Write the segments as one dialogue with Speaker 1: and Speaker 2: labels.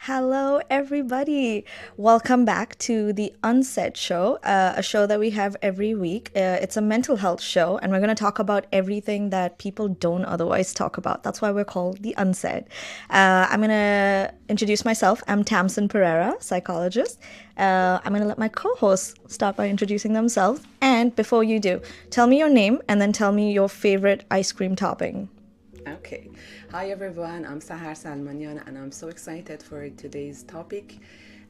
Speaker 1: Hello, everybody. Welcome back to the Unsaid show, a show that we have every week. It's a mental health show, and we're going to talk about everything that people don't otherwise talk about. That's why we're called the Unsaid. I'm going to introduce myself. I'm Tamsyn Pereira, psychologist. I'm going to let my co hosts start by introducing themselves. And before you do, tell me your name and then tell me your favorite ice cream topping.
Speaker 2: Okay. Hi everyone, I'm Sahar Salmanian and I'm so excited for today's topic.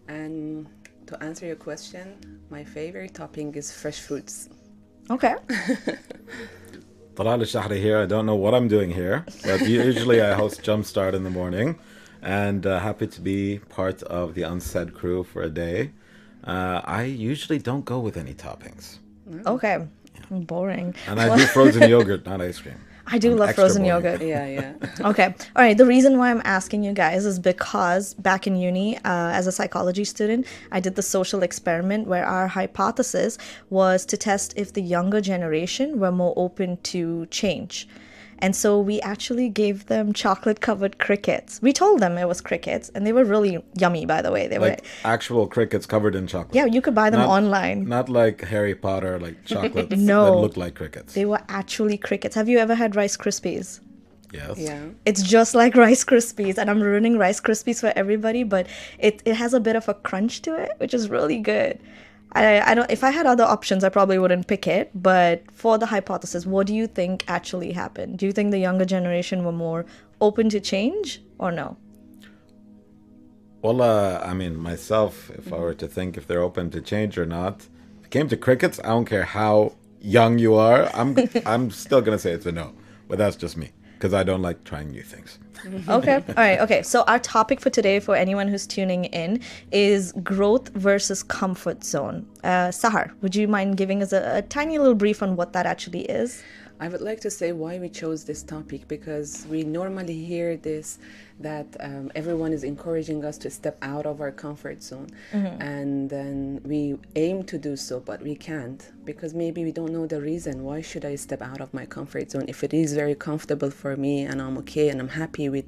Speaker 2: And to answer your question, my favorite topping is fresh fruits.
Speaker 1: Okay.
Speaker 3: Talal Shahri here. I don't know what I'm doing here, but usually I host Jumpstart in the morning, and happy to be part of the Unsaid crew for a day. I usually don't go with any toppings.
Speaker 1: Okay. Boring.
Speaker 3: And I do frozen yogurt, not ice cream.
Speaker 1: I do love
Speaker 3: extra
Speaker 1: frozen
Speaker 3: boring.
Speaker 1: yogurt.
Speaker 2: Yeah.
Speaker 1: Okay. All right. The reason why I'm asking you guys is because back in uni, as a psychology student, I did the social experiment where our hypothesis was to test if the younger generation were more open to change. And so we actually gave them chocolate covered crickets. We told them it was crickets, and they were really yummy, by the way. They
Speaker 3: Like actual crickets covered in chocolate.
Speaker 1: yeah, you could buy them
Speaker 3: Not-
Speaker 1: online.
Speaker 3: Not like Harry Potter, like chocolates
Speaker 1: No.
Speaker 3: that look like crickets.
Speaker 1: They were actually crickets. Have you ever had Rice Krispies?
Speaker 3: Yes.
Speaker 2: Yeah.
Speaker 1: It's just like Rice Krispies, and I'm ruining Rice Krispies for everybody, but it has a bit of a crunch to it, which is really good. I don't. If I had other options, I probably wouldn't pick it. But for the hypothesis, what do you think actually happened? Do you think the younger generation were more open to change, or no?
Speaker 3: Well, I mean, myself, if I were to think if they're open to change or not, if it came to crickets, I don't care how young you are. I'm still gonna say it's a no, but that's just me because I don't like trying new things.
Speaker 1: Okay. All right. Okay. So our topic for today, for anyone who's tuning in, is growth versus comfort zone. Sahar, would you mind giving us a tiny little brief on what that actually is?
Speaker 2: I would like to say why we chose this topic because we normally hear this that everyone is encouraging us to step out of our comfort zone, and then we aim to do so, but we can't because maybe we don't know the reason. Why should I step out of my comfort zone if it is very comfortable for me and I'm okay and I'm happy with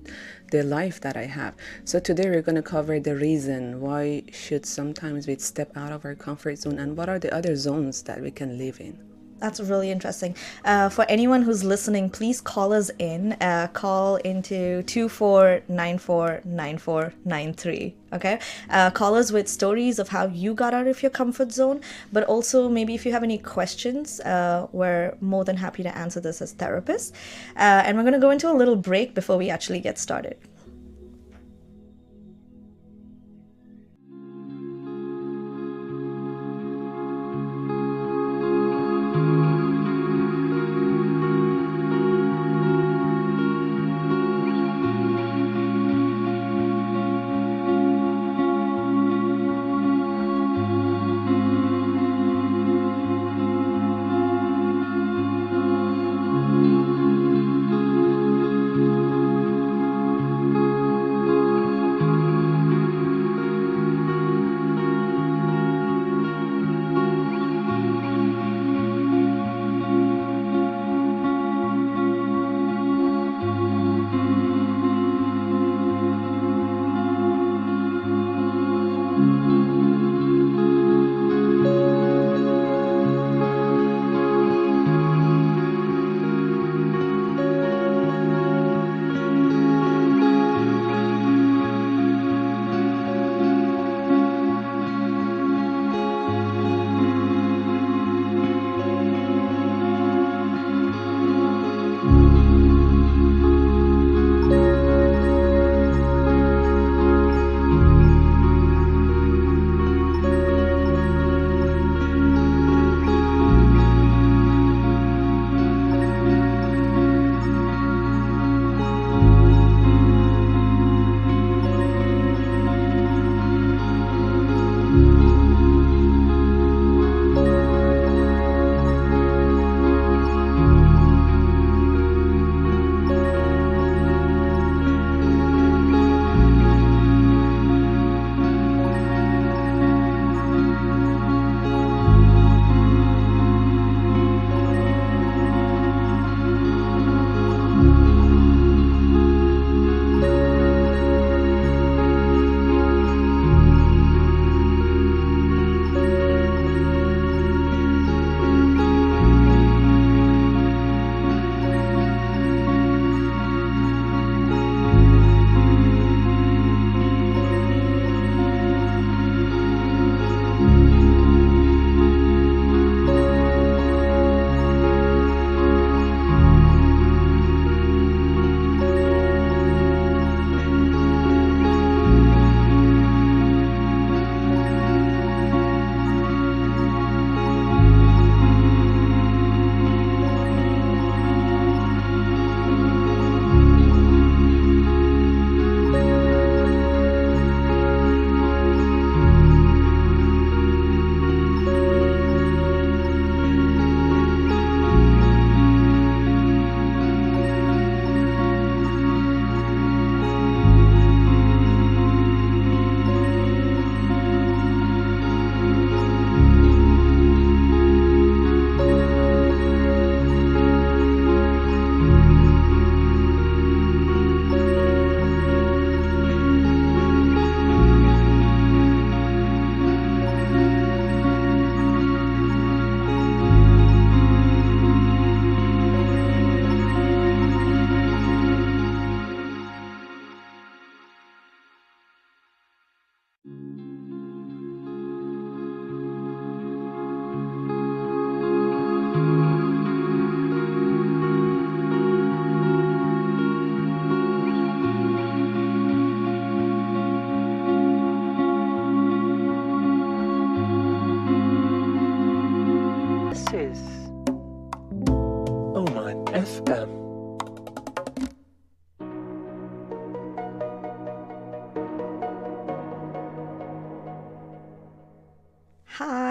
Speaker 2: the life that I have? So today we're going to cover the reason why should sometimes we step out of our comfort zone and what are the other zones that we can live in.
Speaker 1: That's really interesting. For anyone who's listening, please call us in. Call into 24949493. Okay? Call us with stories of how you got out of your comfort zone, but also maybe if you have any questions, we're more than happy to answer this as therapists. And we're going to go into a little break before we actually get started.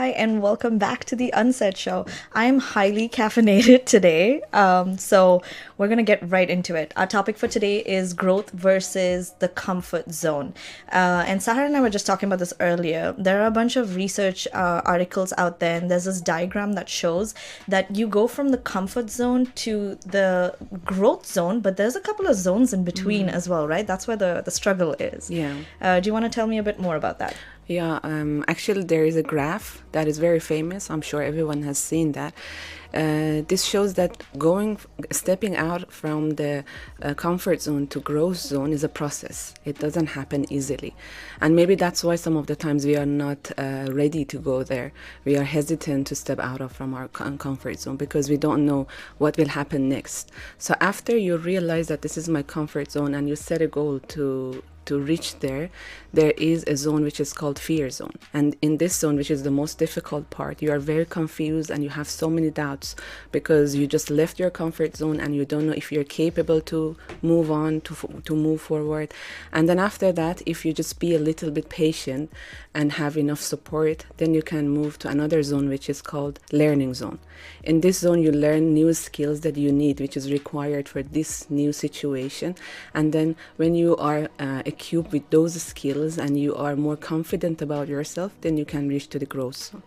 Speaker 1: Hi, and welcome back to the Unsaid show. I'm highly caffeinated today, so we're going to get right into it. Our topic for today is growth versus the comfort zone. And Sahar and I were just talking about this earlier. There are a bunch of research articles out there, and there's this diagram that shows that you go from the comfort zone to the growth zone, but there's a couple of zones in between as well, right? That's where the struggle is.
Speaker 2: Yeah.
Speaker 1: Do you want to tell me a bit more about that?
Speaker 2: Yeah, actually there is a graph that is very famous. I'm sure everyone has seen that. This shows that stepping out from the comfort zone to growth zone is a process. It doesn't happen easily. And maybe that's why some of the times we are not ready to go there. We are hesitant to step out from our comfort zone because we don't know what will happen next. So after you realize that this is my comfort zone and you set a goal to reach there is a zone which is called fear zone. And in this zone, which is the most difficult part, you are very confused and you have so many doubts because you just left your comfort zone and you don't know if you're capable to move on, to move forward. And then after that, if you just be a little bit patient and have enough support, then you can move to another zone which is called learning zone. In this zone, you learn new skills that you need, which is required for this new situation. And then when you are equipped with those skills and you are more confident about yourself, then you can reach to the growth zone.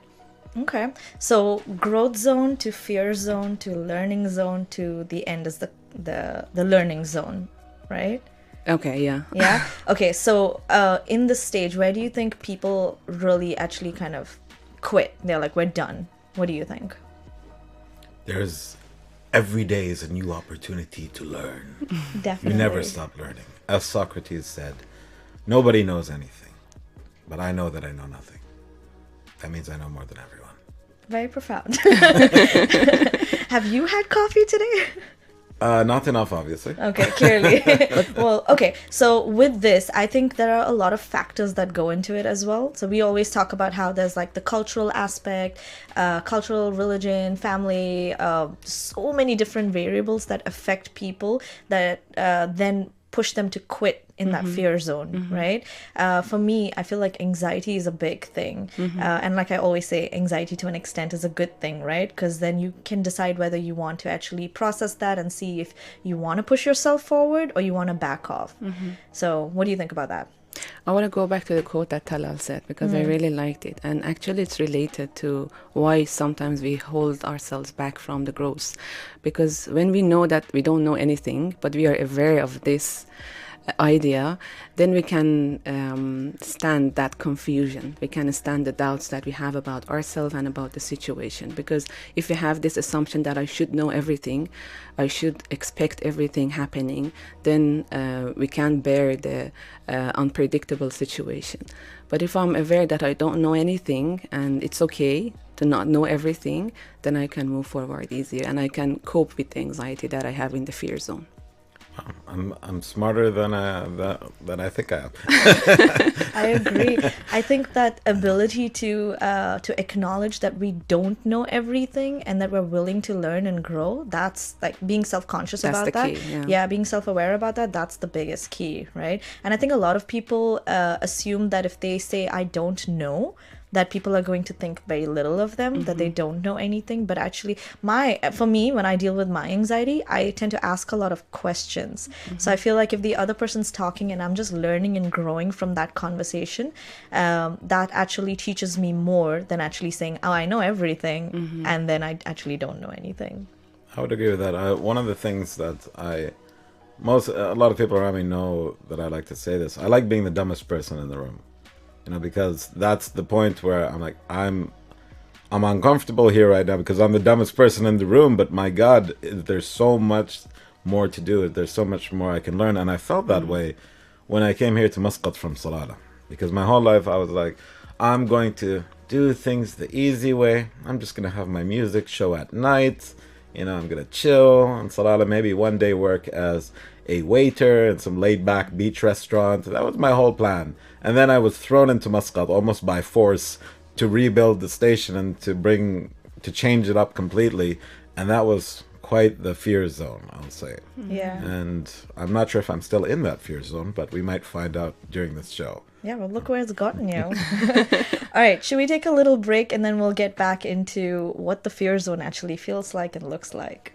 Speaker 1: Okay, so growth zone to fear zone to learning zone to the end is the learning zone, right?
Speaker 2: Okay, yeah.
Speaker 1: Yeah. Okay, so in this stage, where do you think people really actually kind of quit? They're like, we're done. What do you think?
Speaker 3: There's every day is a new opportunity to learn.
Speaker 1: Definitely.
Speaker 3: You never stop learning. As Socrates said, nobody knows anything, but I know that I know nothing. That means I know more than everyone.
Speaker 1: Very profound. Have you had coffee today?
Speaker 3: Not enough, obviously.
Speaker 1: Okay, clearly. Well, okay. So with this, I think there are a lot of factors that go into it as well. So we always talk about how there's like the cultural aspect, cultural, religion, family, so many different variables that affect people that then push them to quit in that fear zone, right? For me, I feel like anxiety is a big thing. And like I always say, anxiety to an extent is a good thing, right? Because then you can decide whether you want to actually process that and see if you want to push yourself forward or you want to back off. So what do you think about that?
Speaker 2: I want to go back to the quote that Talal said because I really liked it. And actually it's related to why sometimes we hold ourselves back from the growth. Because when we know that we don't know anything, but we are aware of this idea, then we can stand that confusion. We can stand the doubts that we have about ourselves and about the situation. Because if we have this assumption that I should know everything, I should expect everything happening, then we can bear the unpredictable situation. But if I'm aware that I don't know anything and it's okay to not know everything, then I can move forward easier and I can cope with the anxiety that I have in the fear zone.
Speaker 3: I'm smarter than I think I am.
Speaker 1: I agree. I think that ability to acknowledge that we don't know everything and that we're willing to learn and grow, that's like being self-conscious about that.
Speaker 2: That's the key,
Speaker 1: yeah, being self-aware about that, that's the biggest key, right? And I think a lot of people assume that if they say, I don't know, that people are going to think very little of them, that they don't know anything. But actually, for me, when I deal with my anxiety, I tend to ask a lot of questions. So I feel like if the other person's talking and I'm just learning and growing from that conversation, that actually teaches me more than actually saying, oh, I know everything, and then I actually don't know anything.
Speaker 3: I would agree with that. One of the things that a lot of people around me know that I like to say this. I like being the dumbest person in the room. Because that's the point where I'm like, I'm uncomfortable here right now because I'm the dumbest person in the room, but my God, there's so much more to do. There's so much more I can learn. And I felt that way when I came here to Muscat from Salalah, because my whole life I was like, I'm going to do things the easy way. I'm just going to have my music show at night. I'm going to chill in Salalah, maybe one day work as a waiter in some laid-back beach restaurant. That was my whole plan. And then I was thrown into Muscat almost by force to rebuild the station and to change it up completely. And that was quite the fear zone, I'll say.
Speaker 1: Yeah.
Speaker 3: And I'm not sure if I'm still in that fear zone, but we might find out during this show.
Speaker 1: Yeah, well, look where it's gotten you. All right, should we take a little break and then we'll get back into what the fear zone actually feels like and looks like?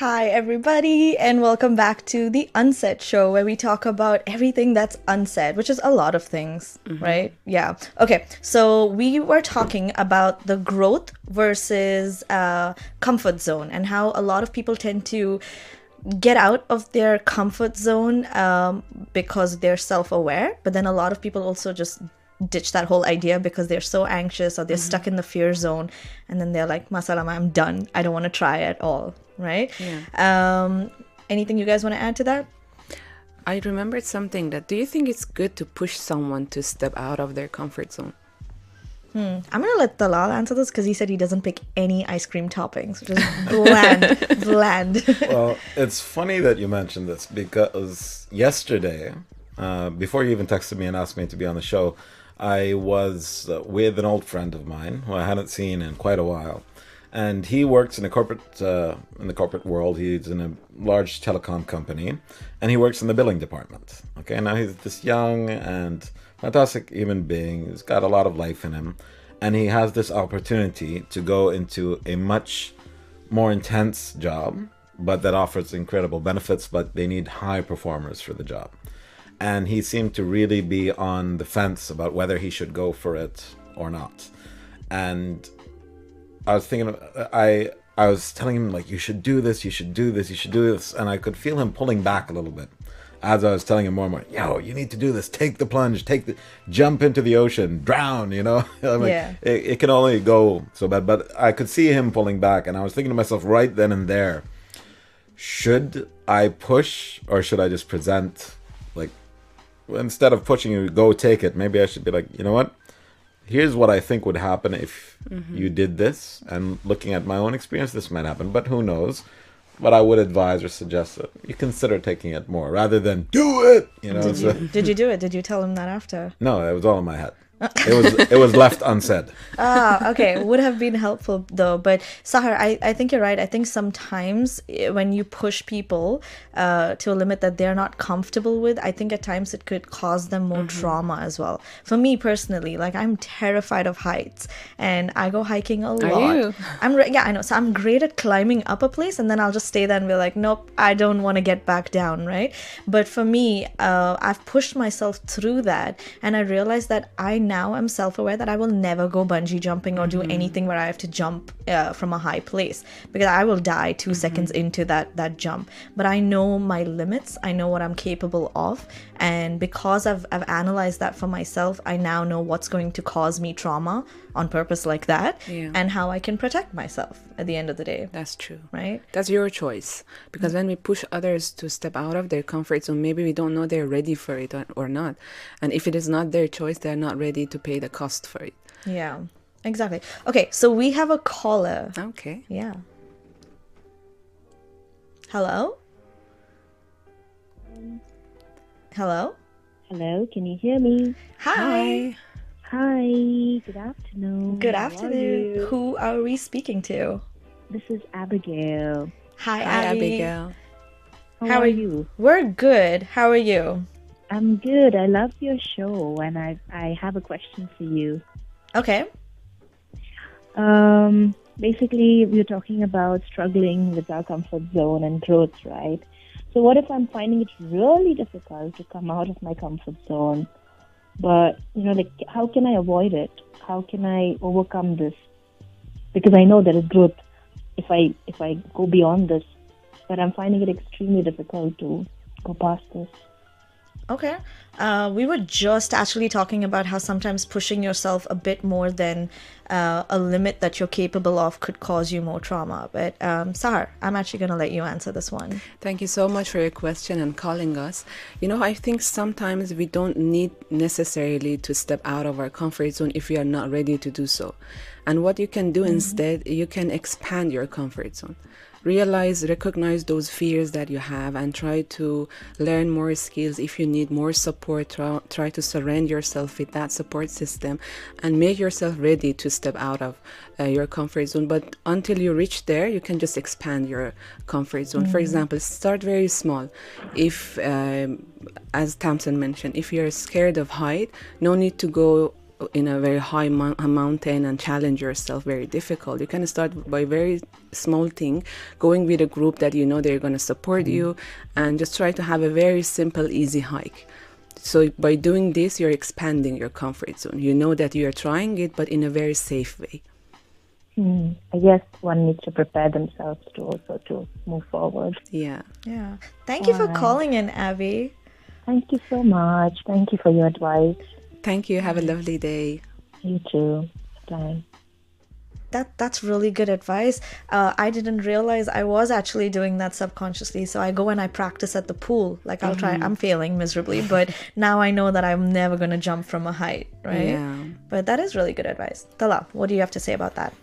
Speaker 1: Hi, everybody, and welcome back to the Unsaid show where we talk about everything that's unsaid, which is a lot of things, right? Yeah. Okay, so we were talking about the growth versus comfort zone and how a lot of people tend to get out of their comfort zone because they're self-aware, but then a lot of people also just ditch that whole idea because they're so anxious or they're stuck in the fear zone, and then they're like, Masalama, I'm done. I don't want to try at all, right?
Speaker 2: Yeah.
Speaker 1: Anything you guys want to add to that?
Speaker 2: I remembered something that, do you think it's good to push someone to step out of their comfort zone?
Speaker 1: I'm gonna let Talal answer this because he said he doesn't pick any ice cream toppings, which is bland.
Speaker 3: Well, it's funny that you mentioned this because yesterday, before you even texted me and asked me to be on the show, I was with an old friend of mine who I hadn't seen in quite a while, and he works in the corporate world. He's in a large telecom company, and he works in the billing department. Okay, now he's this young and fantastic human being. He's got a lot of life in him, and he has this opportunity to go into a much more intense job, but that offers incredible benefits, but they need high performers for the job. And he seemed to really be on the fence about whether he should go for it or not. And I was thinking, I was telling him, like, you should do this, you should do this, you should do this. And I could feel him pulling back a little bit as I was telling him more and more, yo, you need to do this, take the plunge, jump into the ocean, drown, you know? I'm like,
Speaker 1: Yeah.
Speaker 3: it can only go so bad. But I could see him pulling back. And I was thinking to myself right then and there, should I push or should I just present, like, instead of pushing you, go take it, maybe I should be like, you know what? Here's what I think would happen if you did this. And looking at my own experience, this might happen, but who knows? But I would advise or suggest that you consider taking it more rather than do it. You know.
Speaker 1: Did you do it? Did you tell him that after?
Speaker 3: No, it was all in my head. It was left unsaid.
Speaker 1: Okay. Would have been helpful though. But Sahar, I think you're right. I think sometimes when you push people to a limit that they're not comfortable with, I think at times it could cause them more trauma as well. For me personally, like, I'm terrified of heights and I go hiking a lot.
Speaker 2: Are you?
Speaker 1: Yeah, I know. So I'm great at climbing up a place and then I'll just stay there and be like, nope, I don't want to get back down, right? But for me, I've pushed myself through that, and I realized that I now am self-aware that I will never go bungee jumping or do anything where I have to jump from a high place, because I will die 2 seconds into that jump. But I know my limits, I know what I'm capable of, and because I've analyzed that for myself, I now know what's going to cause me trauma on purpose like that, and how I can protect myself at the end of the day.
Speaker 2: That's true.
Speaker 1: Right?
Speaker 2: That's your choice. Because when we push others to step out of their comfort zone, maybe we don't know they're ready for it or not. And if it is not their choice, they're not ready to pay the cost for it.
Speaker 1: Yeah, exactly. Okay, so we have a caller.
Speaker 2: Okay.
Speaker 1: Yeah. Hello? Hello?
Speaker 4: Hello, can you hear me?
Speaker 1: Hi.
Speaker 4: Hi, good afternoon.
Speaker 1: Good
Speaker 4: How are
Speaker 1: afternoon.
Speaker 4: you?
Speaker 1: Who are we speaking to?
Speaker 4: This is Abigail.
Speaker 1: Hi,
Speaker 2: Hi,
Speaker 1: Abby.
Speaker 2: Abigail.
Speaker 4: How are you?
Speaker 1: We're good. How are you?
Speaker 4: I'm good. I love your show, and I have a question for you.
Speaker 1: Okay.
Speaker 4: Basically, we're talking about struggling with our comfort zone and growth, right? So what if I'm finding it really difficult to come out of my comfort zone? But, like, how can I avoid it? How can I overcome this? Because I know there is growth if I go beyond this, but I'm finding it extremely difficult to go past this.
Speaker 1: Okay. We were just actually talking about how sometimes pushing yourself a bit more than a limit that you're capable of could cause you more trauma. But Sahar, I'm actually going to let you answer this one.
Speaker 2: Thank you so much for your question and calling us. I think sometimes we don't need necessarily to step out of our comfort zone if we are not ready to do so. And what you can do instead, you can expand your comfort zone. Recognize those fears that you have and try to learn more skills. If you need more support, try to surround yourself with that support system and make yourself ready to step out of your comfort zone. But until you reach there, you can just expand your comfort zone. For example, start very small. If, as Tamsyn mentioned, if you're scared of height, no need to go in a very high mountain and challenge yourself very difficult. You can start by very small thing, going with a group that you know they're going to support you, and just try to have a very simple, easy hike. So by doing this, you're expanding your comfort zone. You know that you're trying it, but in a very safe way.
Speaker 4: I guess one needs to prepare themselves to also to move forward.
Speaker 2: Yeah.
Speaker 1: Yeah. Thank you for calling in, Abby.
Speaker 4: Thank you so much. Thank you for your advice.
Speaker 2: Thank you. Have a lovely day.
Speaker 4: You too. Bye.
Speaker 1: That's really good advice. I didn't realize I was actually doing that subconsciously. So I go and I practice at the pool. Like I'll try. I'm failing miserably, but now I know that I'm never going to jump from a height, right?
Speaker 2: Yeah.
Speaker 1: But that is really good advice. Talal, what do you have to say about that?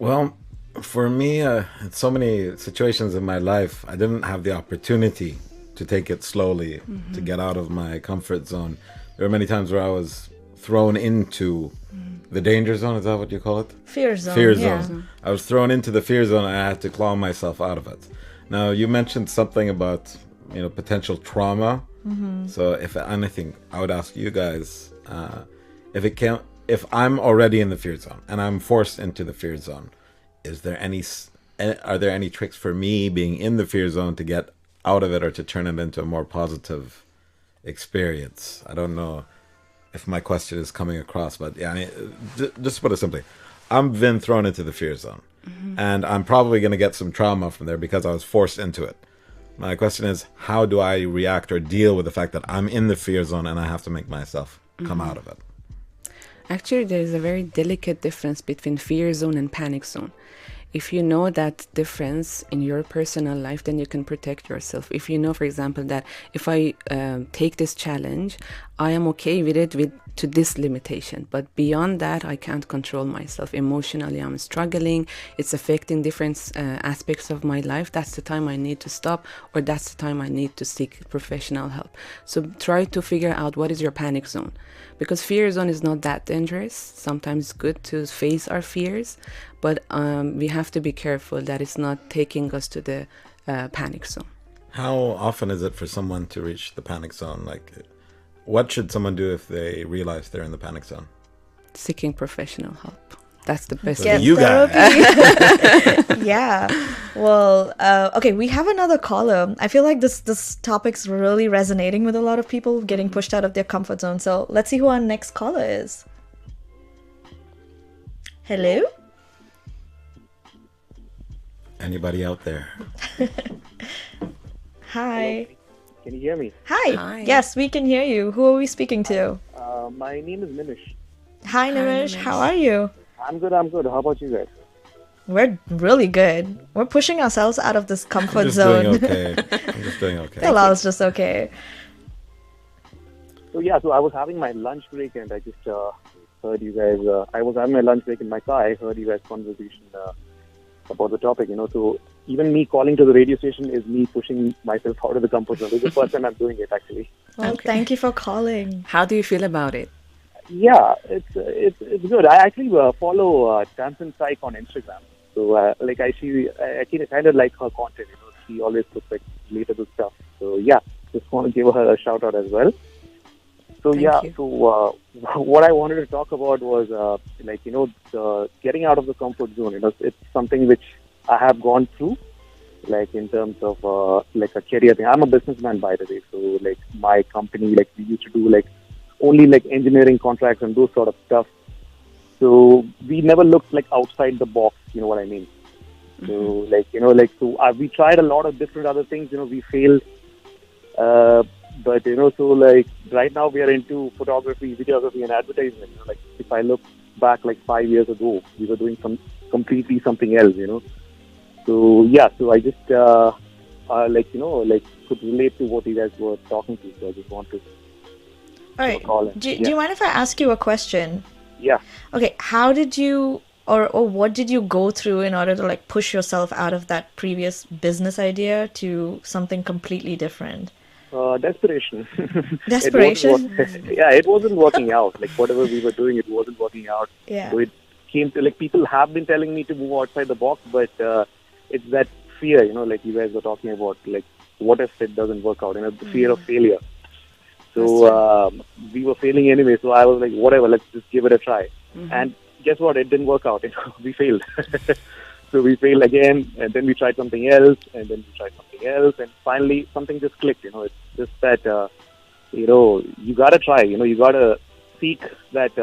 Speaker 3: Well, for me, in so many situations in my life, I didn't have the opportunity to take it slowly, to get out of my comfort zone. There were many times where I was thrown into the danger zone. Is that what you call it?
Speaker 1: Fear zone.
Speaker 3: Fear
Speaker 1: yeah.
Speaker 3: zone. I was thrown into the fear zone and I had to claw myself out of it. Now, you mentioned something about, potential trauma. So if anything, I would ask you guys, if I'm already in the fear zone and I'm forced into the fear zone, are there any tricks for me being in the fear zone to get out of it or to turn it into a more positive experience? I don't know if my question is coming across, but yeah, just to put it simply, I've been thrown into the fear zone and I'm probably going to get some trauma from there because I was forced into it. My question is, how do I react or deal with the fact that I'm in the fear zone and I have to make myself come out of it?
Speaker 2: Actually, there is a very delicate difference between fear zone and panic zone. If you know that difference in your personal life, then you can protect yourself. If you know, for example, that if I take this challenge, I am okay with it to this limitation. But beyond that, I can't control myself. Emotionally, I'm struggling. It's affecting different aspects of my life. That's the time I need to stop, or that's the time I need to seek professional help. So try to figure out what is your panic zone. Because fear zone is not that dangerous. Sometimes it's good to face our fears, but we have to be careful that it's not taking us to the panic zone.
Speaker 3: How often is it for someone to reach the panic zone? Like, what should someone do if they realize they're in the panic zone?
Speaker 2: Seeking professional help. That's the best.
Speaker 3: So you guys.
Speaker 1: Yeah. Well, okay, we have another caller. I feel like this topic's really resonating with a lot of people getting pushed out of their comfort zone. So let's see who our next caller is. Hello?
Speaker 3: Anybody out there?
Speaker 1: Hi.
Speaker 5: Can you hear me?
Speaker 1: Hi.
Speaker 2: Hi.
Speaker 1: Yes, we can hear you. Who are we speaking to?
Speaker 5: My name is Nimish.
Speaker 1: Hi, Nimish.
Speaker 2: Nimish.
Speaker 1: How are you?
Speaker 5: I'm good. How about you guys?
Speaker 1: We're really good. We're pushing ourselves out of this comfort
Speaker 3: I'm
Speaker 1: zone.
Speaker 3: I'm just doing okay.
Speaker 1: Talal's just okay.
Speaker 5: So I was having my lunch break and I just heard you guys. I was having my lunch break in my car. I heard you guys' conversation about the topic. So even me calling to the radio station is me pushing myself out of the comfort zone. This is the first time I'm doing it, actually.
Speaker 1: Well, thank you for calling.
Speaker 2: How do you feel about it?
Speaker 5: Yeah, it's good. I actually follow Tamsyn Pereira on Instagram. So I kind of like her content. She always puts like relatable stuff. So yeah, just want to give her a shout out as well. So
Speaker 2: Thank
Speaker 5: yeah,
Speaker 2: you.
Speaker 5: so what I wanted to talk about was the getting out of the comfort zone. It's something which I have gone through, like in terms of like a career thing. I'm a businessman, by the way. So like my company, like we used to do like only like engineering contracts and those sort of stuff. So we never looked like outside the box. You know what I mean?
Speaker 2: Mm-hmm.
Speaker 5: So we tried a lot of different other things. We failed. But so like right now we are into photography, videography, and advertisement. Like if I look back like 5 years ago, we were doing completely something else. So yeah, so I just could relate to what you guys were talking to. So I just want to.
Speaker 1: All right. Do you mind if I ask you a question?
Speaker 5: Yeah.
Speaker 1: Okay. How did you or what did you go through in order to like push yourself out of that previous business idea to something completely different?
Speaker 5: Desperation.
Speaker 1: Desperation?
Speaker 5: It wasn't working out. Like whatever we were doing, it wasn't working out.
Speaker 1: Yeah.
Speaker 5: So it came to like people have been telling me to move outside the box, but it's that fear, like you guys were talking about, like what if it doesn't work out? The fear of failure.
Speaker 2: That's
Speaker 5: we were failing anyway. So I was like, whatever, let's just give it a try. And guess what? It didn't work out. We failed. So we failed again, and then we tried something else, and then we tried something else, and finally something just clicked. It's just that you gotta try. You gotta seek that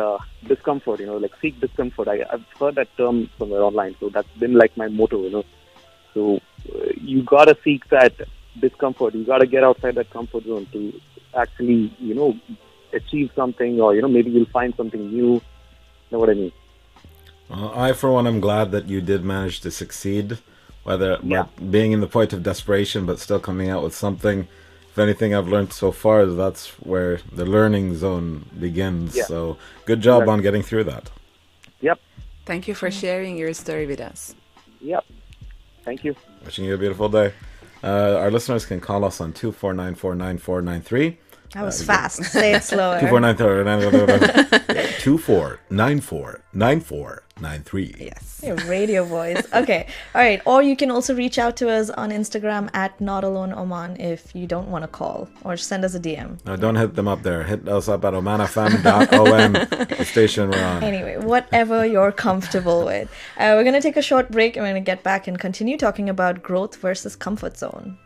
Speaker 5: discomfort. Like seek discomfort. I've heard that term somewhere online, so that's been like my motto. So you gotta seek that discomfort. You gotta get outside that comfort zone to actually achieve something, or maybe you'll find something new. You know what I mean?
Speaker 3: I, for one, am glad that you did manage to succeed, whether by being in the point of desperation, but still coming out with something. If anything I've learned so far is that's where the learning zone begins.
Speaker 5: Yeah.
Speaker 3: So good job on getting through that.
Speaker 5: Yep.
Speaker 2: Thank you for sharing your story with us.
Speaker 5: Yep. Thank you.
Speaker 3: Wishing you a beautiful day. Our listeners can call us on 24949493.
Speaker 1: That was fast. Say it slower.
Speaker 3: 24949493.
Speaker 2: Yes.
Speaker 1: Your radio voice. Okay. All right. Or you can also reach out to us on Instagram at Not Alone Oman if you don't want to call, or send us a DM.
Speaker 3: No, don't hit them up there. Hit us up at omanfm.om, the station we're on.
Speaker 1: Anyway, whatever you're comfortable with. We're going to take a short break and we're going to get back and continue talking about growth versus comfort zone.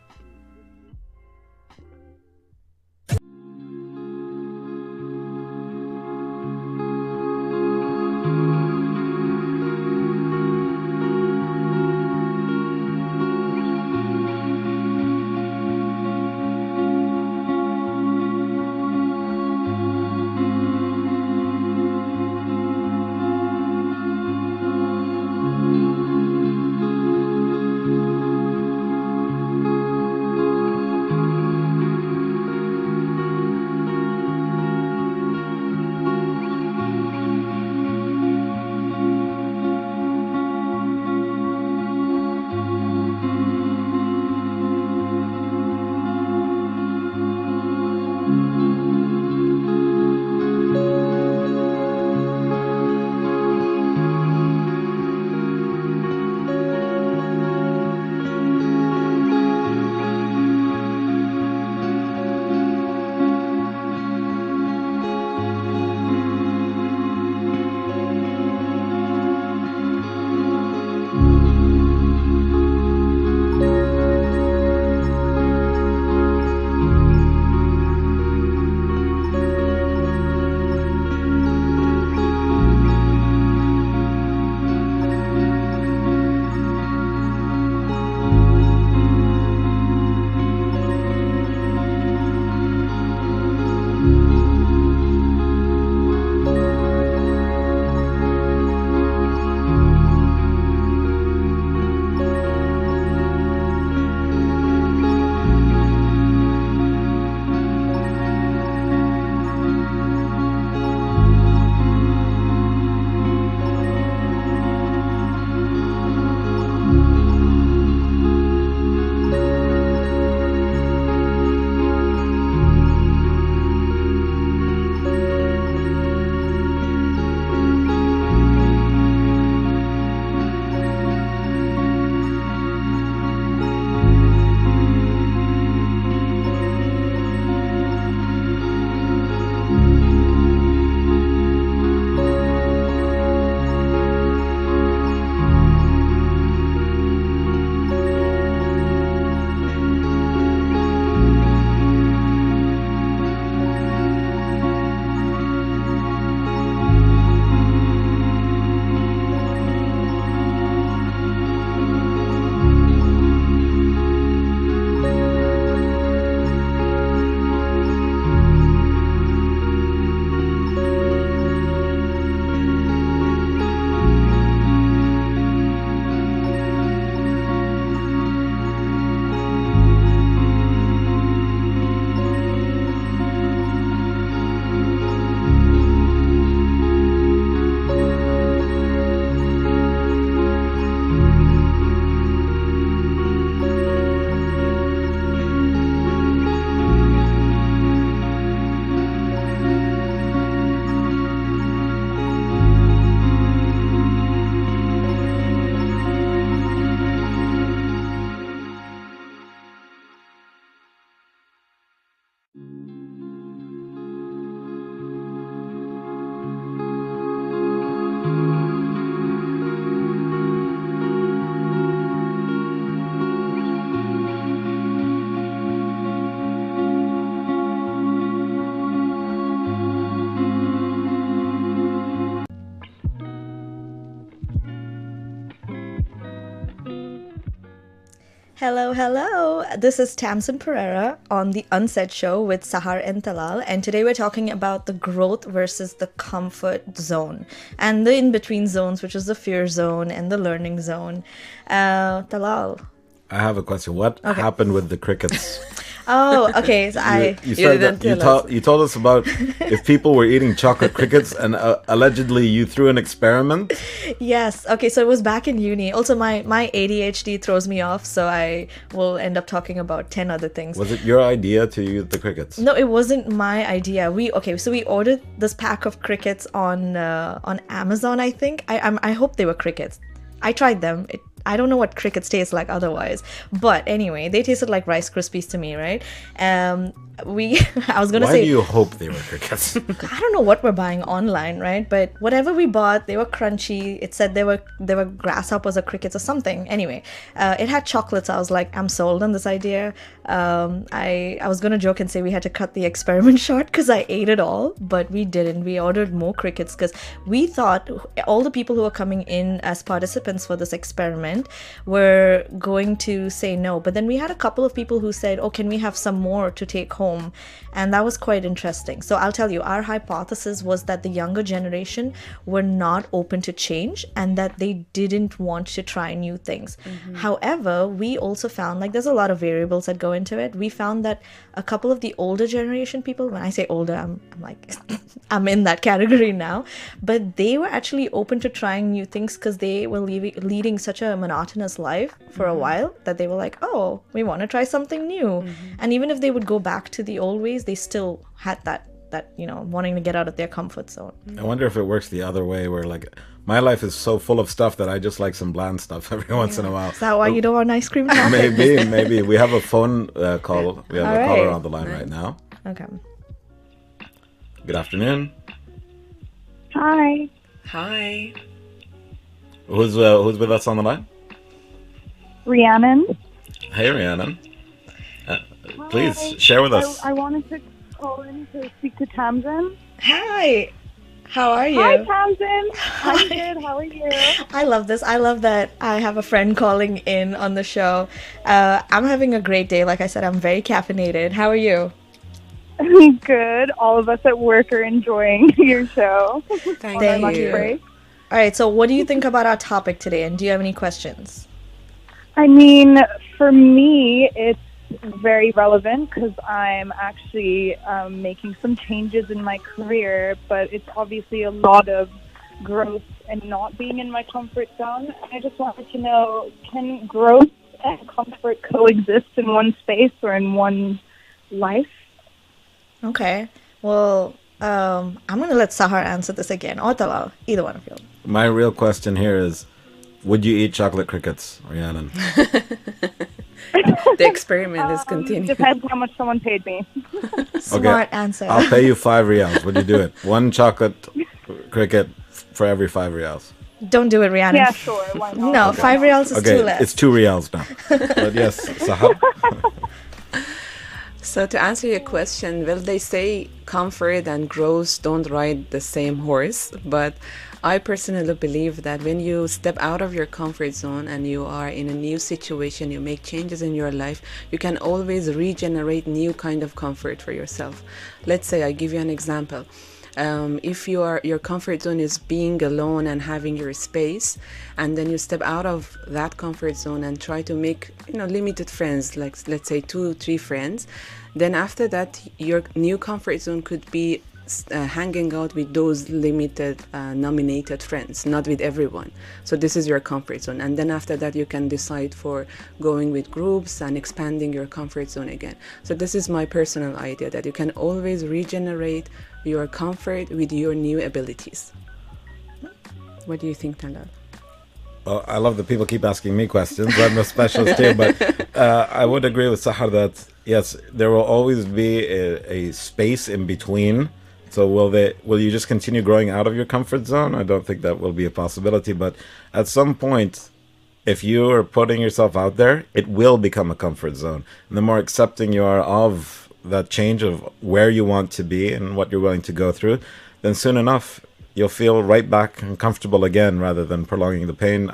Speaker 1: Hello, hello. This is Tamsyn Pereira on the Unsaid show with Sahar and Talal, and today we're talking about the growth versus the comfort zone and the in-between zones, which is the fear zone and the learning zone. Talal.
Speaker 3: I have a question. What happened with the crickets?
Speaker 1: Oh, okay. So
Speaker 3: You said
Speaker 2: didn't
Speaker 3: that
Speaker 2: tell us.
Speaker 3: you told us about if people were eating chocolate crickets, and allegedly you threw an experiment.
Speaker 1: Yes. Okay. So it was back in uni. Also, my ADHD throws me off, so I will end up talking about 10 other things.
Speaker 3: Was it your idea to use the crickets?
Speaker 1: No, it wasn't my idea. So we ordered this pack of crickets on Amazon. I think I hope they were crickets. I tried them. I don't know what crickets taste like otherwise, but anyway, they tasted like Rice Krispies to me, right? I was gonna
Speaker 3: Why
Speaker 1: say,
Speaker 3: do you hope they were crickets?
Speaker 1: I don't know what we're buying online, right? But whatever we bought, they were crunchy. It said they were grasshoppers or crickets or something. Anyway, it had chocolates. I was like, I'm sold on this idea. I was gonna joke and say we had to cut the experiment short because I ate it all, but we didn't. We ordered more crickets because we thought all the people who were coming in as participants for this experiment were going to say no. But then we had a couple of people who said, "Oh, can we have some more to take home?" And that was quite interesting. So I'll tell you, our hypothesis was that the younger generation were not open to change and that they didn't want to try new things. However, we also found, like, there's a lot of variables that go into it. We found that a couple of the older generation people, when I say older, I'm like I'm in that category now, but they were actually open to trying new things because they were leading such a monotonous life for a while that they were like, oh, we want to try something new. And even if they would go back to the old ways, they still had that wanting to get out of their comfort zone.
Speaker 3: I wonder if it works the other way, where like my life is so full of stuff that I just like some bland stuff every once in a while.
Speaker 1: Is that why you don't want ice cream toppings?
Speaker 3: Maybe we have a phone call. We have
Speaker 1: All
Speaker 3: a caller
Speaker 1: right.
Speaker 3: on the line right now.
Speaker 1: Okay.
Speaker 3: Good afternoon.
Speaker 4: Hi.
Speaker 2: Hi.
Speaker 3: Who's with us on the line?
Speaker 4: Rhiannon.
Speaker 3: Hey, Rhiannon. Please share with us.
Speaker 4: I wanted to call in to speak to Tamsyn.
Speaker 1: Hi. How are you?
Speaker 4: Hi, Tamsyn. I'm good. How are you?
Speaker 1: I love this. I love that I have a friend calling in on the show. I'm having a great day. Like I said, I'm very caffeinated. How are you?
Speaker 4: Good. All of us at work are enjoying your show.
Speaker 2: Thank
Speaker 1: Thank
Speaker 2: you.
Speaker 1: you. All right. So what do you think about our topic today? And do you have any questions?
Speaker 4: I mean, for me, it's very relevant because I'm actually making some changes in my career, but it's obviously a lot of growth and not being in my comfort zone. I just wanted to know, can growth and comfort coexist in one space or in one life?
Speaker 1: Okay. Well, I'm going to let Sahar answer this again. Or Talal. Either one of you.
Speaker 3: My real question here is, would you eat chocolate crickets, Rhiannon?
Speaker 2: The experiment is continuing.
Speaker 4: Depends how much someone paid me.
Speaker 1: Smart answer.
Speaker 3: I'll pay you 5 rials. Would you do it? One chocolate cricket for every 5 rials.
Speaker 1: Don't do it, Rhiannon.
Speaker 4: Yeah, sure. Why not?
Speaker 1: No, 5 reals is too less.
Speaker 3: It's 2 rials now. But yes, Sahar.
Speaker 2: So to answer your question, well, they say comfort and growth don't ride the same horse, but I personally believe that when you step out of your comfort zone and you are in a new situation, you make changes in your life, you can always regenerate new kind of comfort for yourself. Let's say I give you an example. If your comfort zone is being alone and having your space, and then you step out of that comfort zone and try to make limited friends, like let's say 2-3 friends, then after that your new comfort zone could be hanging out with those limited nominated friends, not with everyone. So this is your comfort zone, and then after that you can decide for going with groups and expanding your comfort zone again. So this is my personal idea, that you can always regenerate your comfort with your new abilities. What do you think, Talal?
Speaker 3: Well, I love that people keep asking me questions. I'm a specialist too, but I would agree with Sahar that yes, there will always be a space in between. So will you just continue growing out of your comfort zone? I don't think that will be a possibility, but at some point, if you are putting yourself out there, it will become a comfort zone. And the more accepting you are of that change of where you want to be and what you're willing to go through, then soon enough, you'll feel right back and comfortable again rather than prolonging the pain.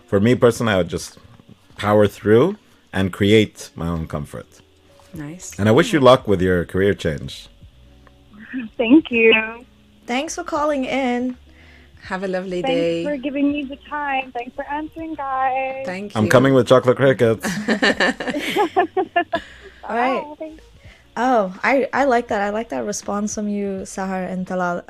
Speaker 3: For me personally, I would just power through and create my own comfort.
Speaker 2: Nice.
Speaker 3: And I wish you luck with your career change.
Speaker 6: Thank you.
Speaker 1: Thanks for calling in.
Speaker 2: Have a lovely
Speaker 6: Thanks
Speaker 2: day.
Speaker 6: for giving me the time. Thanks for answering, guys.
Speaker 2: Thank you.
Speaker 3: I'm coming with chocolate crickets.
Speaker 1: All right.
Speaker 6: Bye.
Speaker 1: Oh, I like that. I like that response from you, Sahar and Talal.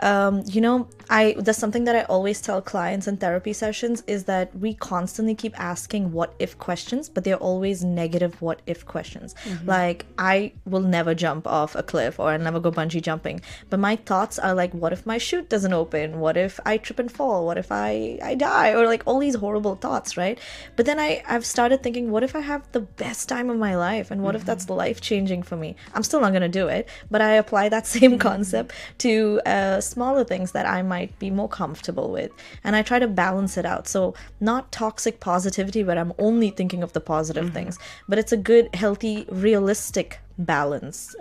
Speaker 1: There's something that I always tell clients in therapy sessions is that we constantly keep asking what if questions, but they're always negative what if questions. Like, I will never jump off a cliff or I'll never go bungee jumping. But my thoughts are like, what if my chute doesn't open? What if I trip and fall? What if I die? Or like all these horrible thoughts, right? But then I've started thinking, what if I have the best time of my life? And what if that's life-changing for me? I'm still not going to do it, but I apply that same concept to smaller things that I might be more comfortable with, and I try to balance it out. So not toxic positivity where I'm only thinking of the positive things, but it's a good, healthy, realistic balance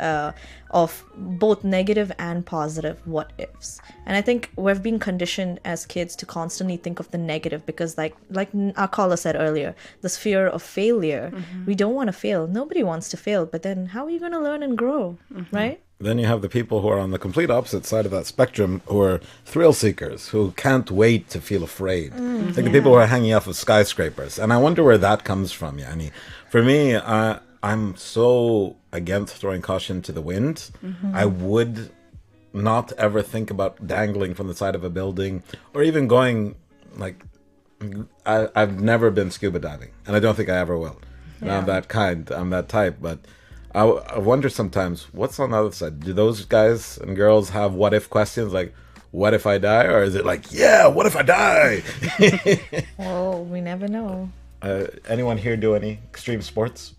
Speaker 1: of both negative and positive what ifs. And I think we've been conditioned as kids to constantly think of the negative because like our caller said earlier, this fear of failure. We don't want to fail. Nobody wants to fail, but then how are you going to learn and grow, right?
Speaker 3: Then you have the people who are on the complete opposite side of that spectrum, who are thrill seekers, who can't wait to feel afraid. Like the people who are hanging off of skyscrapers. And I wonder where that comes from, Yani. For me, I'm so against throwing caution to the wind. I would not ever think about dangling from the side of a building or even going, like, I've never been scuba diving, and I don't think I ever will. Yeah. I'm that type, but I wonder sometimes, what's on the other side? Do those guys and girls have what if questions, like, what if I die? Or is it like, yeah, what if I die?
Speaker 1: Oh, we never know.
Speaker 3: Anyone here do any extreme sports?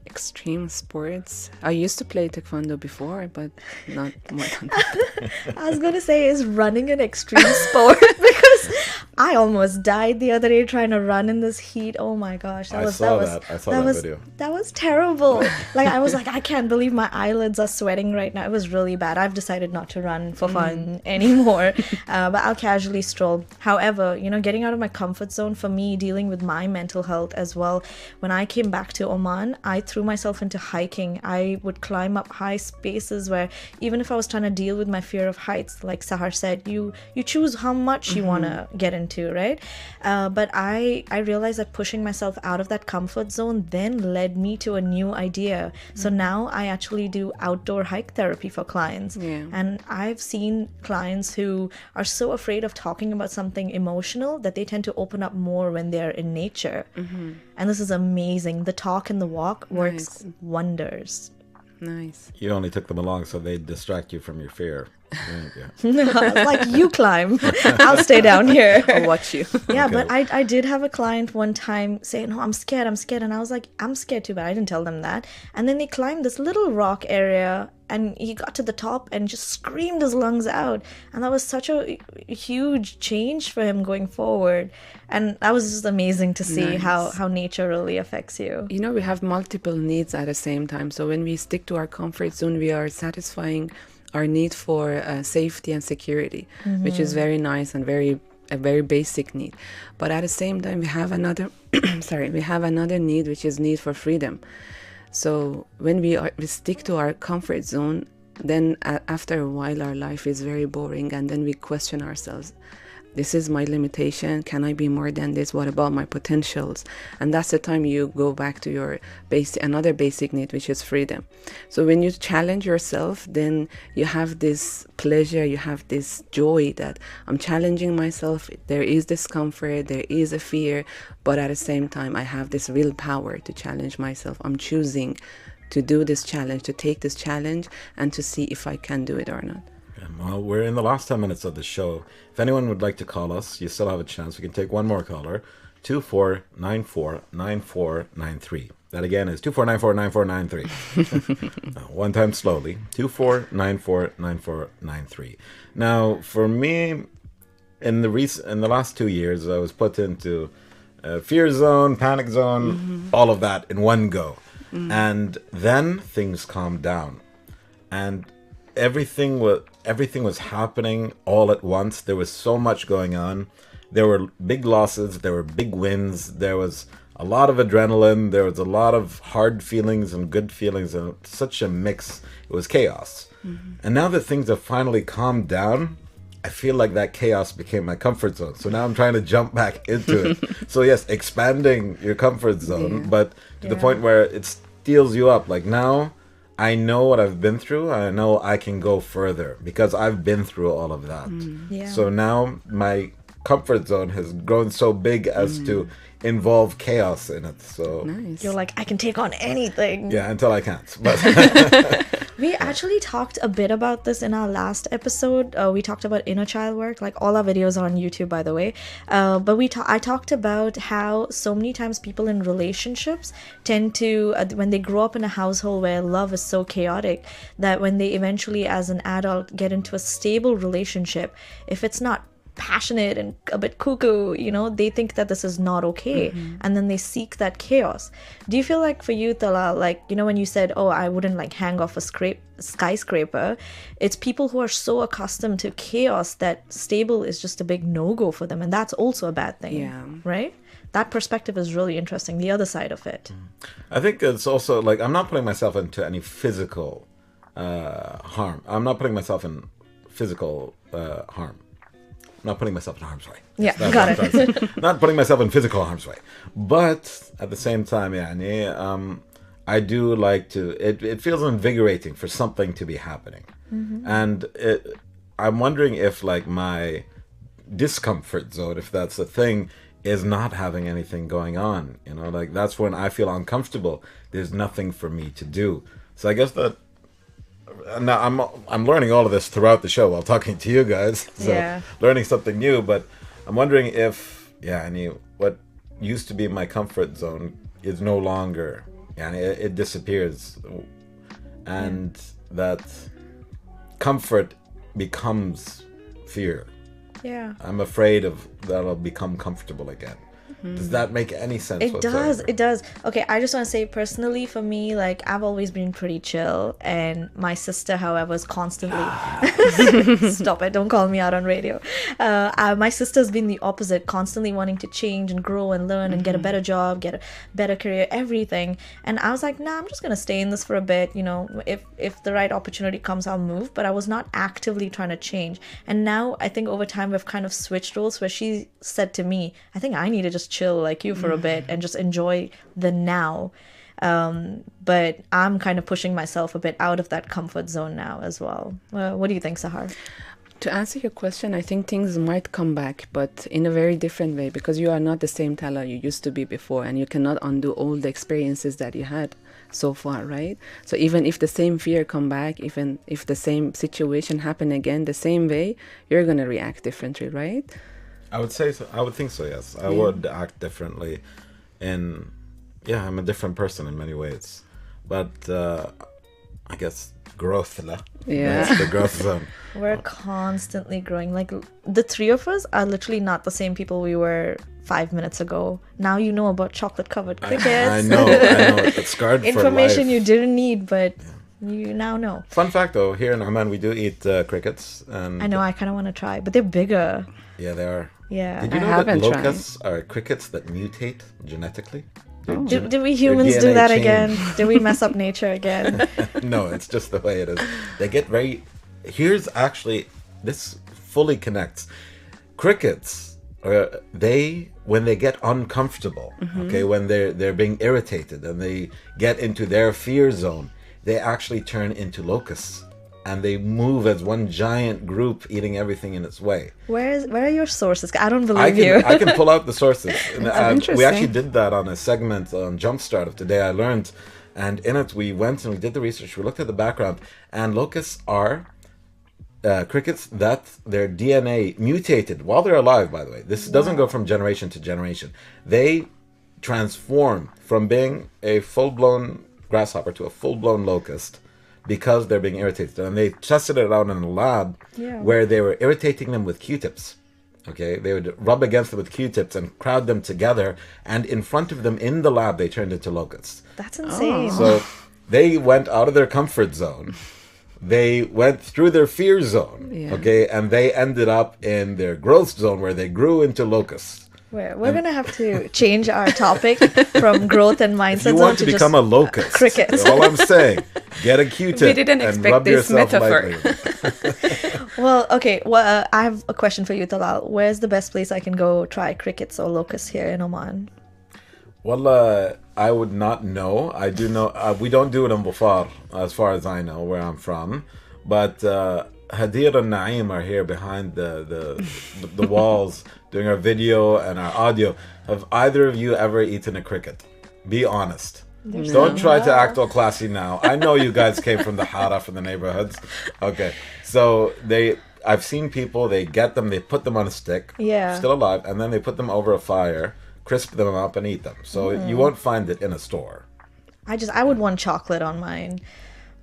Speaker 2: Extreme sports. I used to play taekwondo before, but not more than that.
Speaker 1: I was going to say, is running an extreme sport? Because I almost died the other day trying to run in this heat. Oh my gosh.
Speaker 3: I saw that video.
Speaker 1: That was terrible. Like, I was like, I can't believe my eyelids are sweating right now. It was really bad. I've decided not to run for fun anymore. But I'll casually stroll. However, getting out of my comfort zone for me, dealing with my mental health as well. When I came back to Oman, I threw myself into hiking. I would climb up high spaces where even if I was trying to deal with my fear of heights, like Sahar said, you choose how much you want to get into, right? But I realized that pushing myself out of that comfort zone then led me to a new idea. So now I actually do outdoor hike therapy for clients.
Speaker 2: Yeah.
Speaker 1: And I've seen clients who are so afraid of talking about something emotional that they tend to open up more when they're in nature. And this is amazing. The talk and the walk works wonders.
Speaker 2: Nice.
Speaker 3: You only took them along so they'd distract you from your fear. Yeah.
Speaker 1: Like, you climb, I'll stay down here.
Speaker 2: I'll watch you.
Speaker 1: Yeah,
Speaker 3: Okay.
Speaker 1: but I did have a client one time say, no, I'm scared. And I was like, I'm scared too, but I didn't tell them that. And then they climbed this little rock area and he got to the top and just screamed his lungs out. And that was such a huge change for him going forward. And that was just amazing to see how nature really affects you.
Speaker 2: We have multiple needs at the same time. So when we stick to our comfort zone, we are satisfying our need for safety and security, which is very nice and a very basic need. But at the same time, we have another need, which is need for freedom. So when we stick to our comfort zone, then after a while our life is very boring, and then we question ourselves. This is my limitation. Can I be more than this? What about my potentials? And that's the time you go back to your another basic need, which is freedom. So when you challenge yourself, then you have this pleasure, you have this joy that I'm challenging myself. There is discomfort, there is a fear, but at the same time, I have this willpower to challenge myself. I'm choosing to do this challenge, to take this challenge, and to see if I can do it or not.
Speaker 3: Well, we're in the last 10 minutes of the show. If anyone would like to call us, you still have a chance. We can take one more caller. 24949493. That again is 24949493. One time slowly. 24949493. Now, for me, in the last 2 years, I was put into fear zone, panic zone, all of that in one go. And then things calmed down. And everything was happening all at once. There was so much going on. There were big losses, there were big wins, there was a lot of adrenaline. There was a lot of hard feelings and good feelings, and such a mix. It was chaos. And now that things have finally calmed down, I feel like that chaos became my comfort zone. So now I'm trying to jump back into it. So yes, expanding your comfort zone, but to the point where it steals you up. Like now, I know what I've been through. I know I can go further because I've been through all of that. So now my comfort zone has grown so big as to involve chaos in it. So
Speaker 2: Nice.
Speaker 1: You're like, I can take on anything.
Speaker 3: yeah, until I can't. But
Speaker 1: We actually talked a bit about this in our last episode. We talked about inner child work. Like all our videos are on YouTube, by the way. But I talked about how so many times people in relationships tend to, when they grow up in a household where love is so chaotic, that when they eventually, as an adult, get into a stable relationship, if it's not passionate and a bit cuckoo, they think that this is not okay, and then they seek that chaos. Do you feel like for you, Talal, like when you said, oh, I wouldn't like hang off a skyscraper, it's people who are so accustomed to chaos that stable is just a big no-go for them, and that's also a bad thing.
Speaker 2: Yeah.
Speaker 1: Right? That perspective is really interesting, the other side of it.
Speaker 3: I think it's also like I'm not putting myself into any physical harm. I'm not putting myself in physical harm. I'm not putting myself in harm's way.
Speaker 1: Yeah,
Speaker 3: That's
Speaker 1: got
Speaker 3: what I'm trying to say. Not putting myself in physical harm's way. But at the same time, I do like to, it feels invigorating for something to be happening. And I'm wondering if like my discomfort zone, if that's a thing, is not having anything going on. Like that's when I feel uncomfortable. There's nothing for me to do. So I guess that, now I'm learning all of this throughout the show while talking to you guys. So learning something new, but I'm wondering if what used to be my comfort zone is no longer, it disappears, and that comfort becomes fear.
Speaker 1: Yeah.
Speaker 3: I'm afraid of that I'll become comfortable again. Does that make any sense?
Speaker 1: It does. Okay, I just want to say personally for me, like I've always been pretty chill, and my sister, however, is constantly stop it, don't call me out on radio. My sister's been the opposite, constantly wanting to change and grow and learn and get a better job, get a better career, everything. And I was like, nah, I'm just gonna stay in this for a bit, if the right opportunity comes, I'll move. But I was not actively trying to change. And now I think over time we've kind of switched roles, where she said to me, I think I need to just chill like you for a bit and just enjoy the now. But I'm kind of pushing myself a bit out of that comfort zone now as well. What do you think, Sahar?
Speaker 2: To answer your question, I think things might come back, but in a very different way, because you are not the same Tala you used to be before, and you cannot undo all the experiences that you had so far, right? So even if the same fear come back, even if the same situation happen again the same way, you're going to react differently, right?
Speaker 3: I would say so. I would think so, yes. I would act differently. And I'm a different person in many ways. But I guess growth, that's the growth zone.
Speaker 1: We're constantly growing. Like the three of us are literally not the same people we were 5 minutes ago. Now you know about chocolate covered crickets.
Speaker 3: I know. It's scarred for life.
Speaker 1: Information you didn't need, but you now know.
Speaker 3: Fun fact though, here in Oman we do eat crickets. And
Speaker 1: I know, I kind of want to try, but they're bigger.
Speaker 3: Yeah, they are.
Speaker 1: Yeah.
Speaker 3: Did you know that locusts are crickets that mutate genetically?
Speaker 1: Did we humans do that again? Did we mess up nature again?
Speaker 3: No, it's just the way it is. They get very... Here's actually... This fully connects. Crickets, when they get uncomfortable, okay, when they're being irritated and they get into their fear zone, they actually turn into locusts. And they move as one giant group, eating everything in its way.
Speaker 1: Where are your sources? I don't believe you.
Speaker 3: I can pull out the sources.
Speaker 2: Interesting.
Speaker 3: We actually did that on a segment on Jumpstart of Today I Learned. And in it, we went and we did the research. We looked at the background. And locusts are crickets that their DNA mutated while they're alive, by the way. This doesn't go from generation to generation. They transform from being a full-blown grasshopper to a full-blown locust, because they're being irritated. And they tested it out in a lab where they were irritating them with Q-tips. Okay, they would rub against them with Q-tips and crowd them together, and in front of them in the lab they turned into locusts.
Speaker 1: That's insane.
Speaker 3: So they went out of their comfort zone. They went through their fear zone, okay, and they ended up in their growth zone where they grew into locusts.
Speaker 1: We're gonna have to change our topic from growth and mindset.
Speaker 3: You want to
Speaker 1: zone
Speaker 3: become a locust.
Speaker 1: crickets.
Speaker 3: All I'm saying. Get a Q-tip
Speaker 2: We didn't
Speaker 3: and
Speaker 2: expect
Speaker 3: rub
Speaker 2: this
Speaker 3: yourself
Speaker 2: metaphor.
Speaker 3: lightly.
Speaker 1: Well, okay. Well, I have a question for you, Talal. Where's the best place I can go try crickets or locusts here in Oman?
Speaker 3: Well, I would not know. I do know. We don't do it in Bufar, as far as I know, where I'm from. But Hadir and Naeem are here behind the walls doing our video and our audio. Have either of you ever eaten a cricket? Be honest. Don't try to act all classy now. I know you guys came from the Hara, from the neighborhoods. Okay, so I've seen people, they get them, they put them on a stick,
Speaker 1: Yeah.
Speaker 3: still alive, and then they put them over a fire, crisp them up, and eat them. So you won't find it in a store.
Speaker 1: I would want chocolate on mine.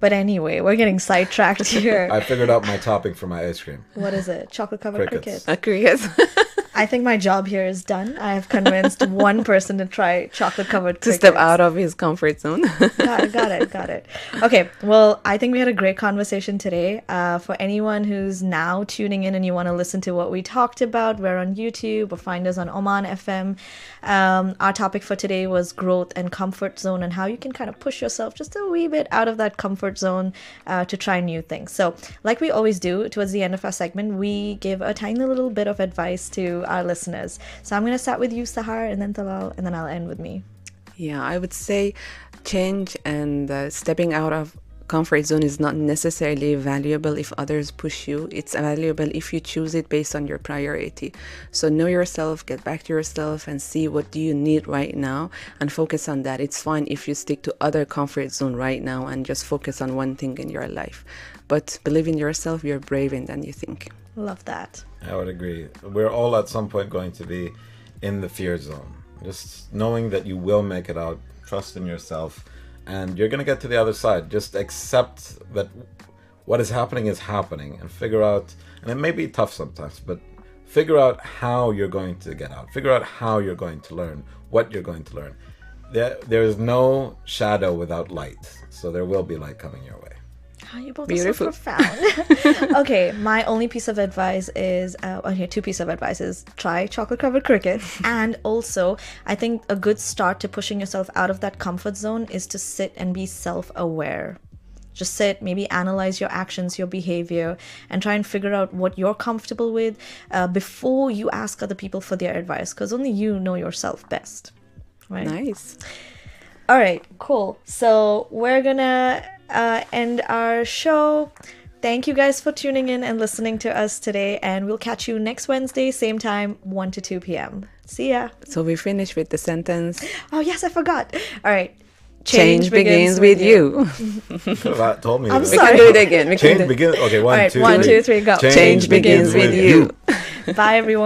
Speaker 1: But anyway, we're getting sidetracked here.
Speaker 3: I figured out my topping for my ice cream.
Speaker 1: What is it? Chocolate covered
Speaker 3: Crickets.
Speaker 1: crickets.
Speaker 2: Crickets.
Speaker 1: I think my job here is done. I have convinced one person to try chocolate covered
Speaker 2: To
Speaker 1: crickets.
Speaker 2: step out of his comfort zone.
Speaker 1: Got it. Okay, well, I think we had a great conversation today. For anyone who's now tuning in and you want to listen to what we talked about, we're on YouTube or find us on Oman FM. Our topic for today was growth and comfort zone and how you can kind of push yourself just a wee bit out of that comfort zone to try new things. So, like we always do, towards the end of our segment, we give a tiny little bit of advice to our listeners. So I'm going to start with you, Sahar, and then Talal, and then I'll end with me.
Speaker 2: Yeah, I would say change and stepping out of comfort zone is not necessarily valuable if others push you. It's valuable if you choose it based on your priority. So know yourself, get back to yourself and see what do you need right now and focus on that. It's fine if you stick to other comfort zone right now and just focus on one thing in your life. But believe in yourself, you're braver than you think.
Speaker 1: Love that.
Speaker 3: I would agree. We're all at some point going to be in the fear zone. Just knowing that you will make it out, trust in yourself, and you're going to get to the other side. Just accept that what is happening and figure out, and it may be tough sometimes, but figure out how you're going to get out. Figure out how you're going to learn, what you're going to learn. There is no shadow without light, so there will be light coming your way.
Speaker 1: Oh, you both
Speaker 2: Beautiful.
Speaker 1: are so profound. Okay, my only piece of advice is, two pieces of advice is try chocolate covered crickets. And also, I think a good start to pushing yourself out of that comfort zone is to sit and be self-aware. Just sit, maybe analyze your actions, your behavior, and try and figure out what you're comfortable with before you ask other people for their advice, because only you know yourself best. Right?
Speaker 2: Nice.
Speaker 1: All right, cool. So we're gonna end our show. Thank you guys for tuning in and listening to us today, and we'll catch you next Wednesday, same time, 1 to 2 p.m. See ya.
Speaker 2: So we finish with the sentence.
Speaker 1: Oh, yes, I forgot. All right.
Speaker 2: Change begins with you.
Speaker 3: Could have told me.
Speaker 1: I'm
Speaker 3: that.
Speaker 2: We
Speaker 1: sorry.
Speaker 2: can do it again.
Speaker 3: Change begins. Okay,
Speaker 1: All right, 1, 2, 3, go.
Speaker 2: Change begins with you.
Speaker 1: Bye, everyone.